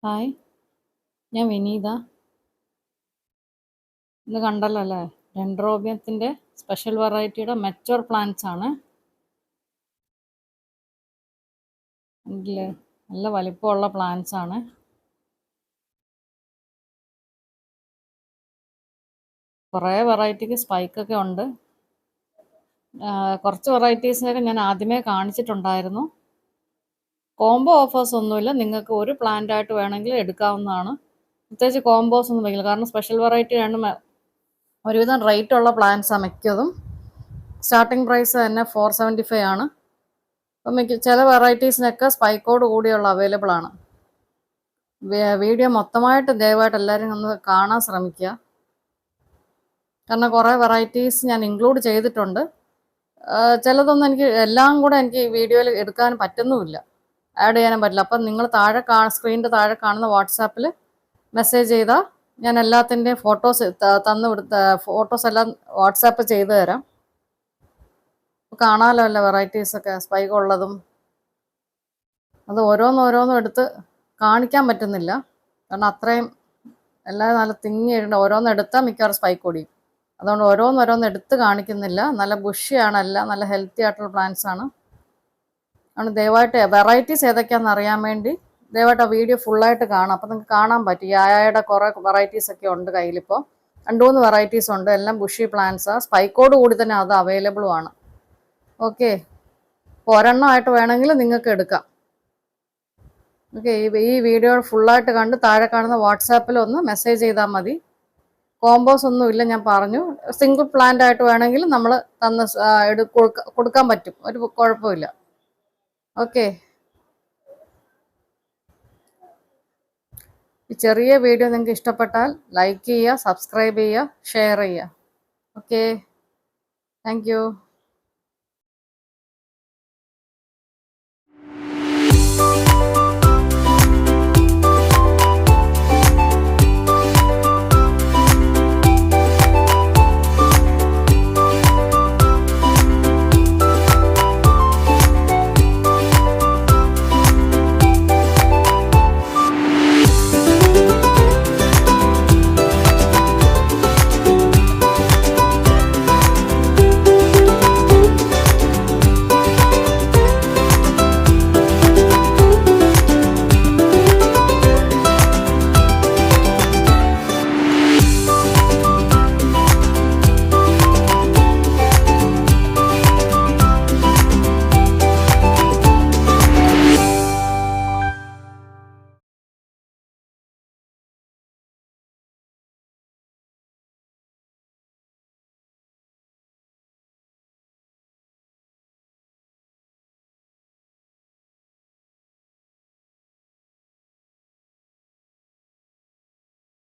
Hi, ഞാൻ വിനീത. ഇന്ന് കണ്ടല്ലോ അല്ലേ? ഡെൻഡ്രോബിയത്തിൻ്റെ സ്പെഷ്യൽ വെറൈറ്റിയുടെ മെച്ചോർ പ്ലാന്റ്സ് ആണ്. ഇതിൽ നല്ല വലിപ്പമുള്ള പ്ലാന്റ്സ് ആണ്. കുറേ വെറൈറ്റിക്ക് സ്പൈക്കൊക്കെ ഉണ്ട്. കുറച്ച് വെറൈറ്റീസിനൊക്കെ ഞാൻ ആദ്യമേ കാണിച്ചിട്ടുണ്ടായിരുന്നു. കോംബോ ഓഫേഴ്സ് ഒന്നുമില്ല, നിങ്ങൾക്ക് ഒരു പ്ലാന്റ് ആയിട്ട് വേണമെങ്കിൽ എടുക്കാവുന്നതാണ്. പ്രത്യേകിച്ച് കോംബോസ് ഒന്നും വയ്ക്കില്ല, കാരണം സ്പെഷ്യൽ വെറൈറ്റി ആണ്. ഒരുവിധം റേറ്റ് ഉള്ള പ്ലാന്റ്സാണ് മിക്കതും. സ്റ്റാർട്ടിംഗ് പ്രൈസ് തന്നെ 475 ആണ്. അപ്പം ചില വെറൈറ്റീസിനൊക്കെ സ്പൈക്കോട് കൂടിയുള്ള അവൈലബിൾ ആണ്. വീഡിയോ മൊത്തമായിട്ട് ദയവായിട്ട് എല്ലാവരും ഒന്ന് കാണാൻ ശ്രമിക്കുക, കാരണം കുറേ വെറൈറ്റീസ് ഞാൻ ഇൻക്ലൂഡ് ചെയ്തിട്ടുണ്ട്. ചിലതൊന്നും എല്ലാം കൂടെ എനിക്ക് വീഡിയോയിൽ എടുക്കാൻ പറ്റുന്നുമില്ല, ആഡ് ചെയ്യാനും പറ്റില്ല. അപ്പം നിങ്ങൾ സ്ക്രീനിൻ്റെ താഴെ കാണുന്ന വാട്സാപ്പിൽ മെസ്സേജ് ചെയ്താൽ ഞാൻ എല്ലാത്തിൻ്റെയും ഫോട്ടോസ് ഫോട്ടോസ് എല്ലാം വാട്സാപ്പ് ചെയ്തു തരാം. കാണാമല്ലോ അല്ലേ വെറൈറ്റീസൊക്കെ സ്പൈക്ക് ഉള്ളതും. അത് ഓരോന്നോരോന്നും എടുത്ത് കാണിക്കാൻ പറ്റുന്നില്ല, കാരണം അത്രയും എല്ലാം നല്ല തിങ്ങിയിട്ടുണ്ട്. ഓരോന്ന് എടുത്താൽ മിക്കവാറും സ്പൈക്ക് ഓടിയും. അതുകൊണ്ട് ഓരോന്നോരോന്ന് എടുത്ത് കാണിക്കുന്നില്ല. നല്ല ബുഷിയാണ്, എല്ലാം നല്ല ഹെൽത്തി ആയിട്ടുള്ള പ്ലാന്റ്സ് ആണ്. അതുകൊണ്ട് ദയവായിട്ട് വെറൈറ്റീസ് ഏതൊക്കെയാണെന്ന് അറിയാൻ വേണ്ടി ദയവായിട്ട് ആ വീഡിയോ ഫുള്ളായിട്ട് കാണാം. അപ്പോൾ നിങ്ങൾക്ക് കാണാൻ പറ്റും. യായയുടെ കുറേ വെറൈറ്റീസ് ഒക്കെ ഉണ്ട് കയ്യിലിപ്പോൾ. 2-3 വെറൈറ്റീസ് ഉണ്ട്, എല്ലാം ബുഷി പ്ലാന്റ്സാണ്. സ്പൈക്കോട് കൂടി തന്നെ അത് അവൈലബിളും ആണ്. ഓക്കെ, ഒരെണ്ണമായിട്ട് വേണമെങ്കിൽ നിങ്ങൾക്ക് എടുക്കാം. ഓക്കെ, ഈ വീഡിയോ ഫുള്ളായിട്ട് കണ്ട് താഴെ കാണുന്ന വാട്സാപ്പിൽ ഒന്ന് മെസ്സേജ് ചെയ്താൽ മതി. കോംബോസ് ഒന്നുമില്ല, ഞാൻ പറഞ്ഞു. സിംഗിൾ പ്ലാന്റ് ആയിട്ട് വേണമെങ്കിൽ നമ്മൾ കൊടുക്കാൻ പറ്റും, ഒരു കുഴപ്പമില്ല. ഓക്കെ, ഈ ചെറിയ വീഡിയോ നിങ്ങൾക്ക് ഇഷ്ടപ്പെട്ടാൽ ലൈക്ക് ചെയ്യുക, സബ്സ്ക്രൈബ് ചെയ്യുക, ഷെയർ ചെയ്യുക. Okay, thank you.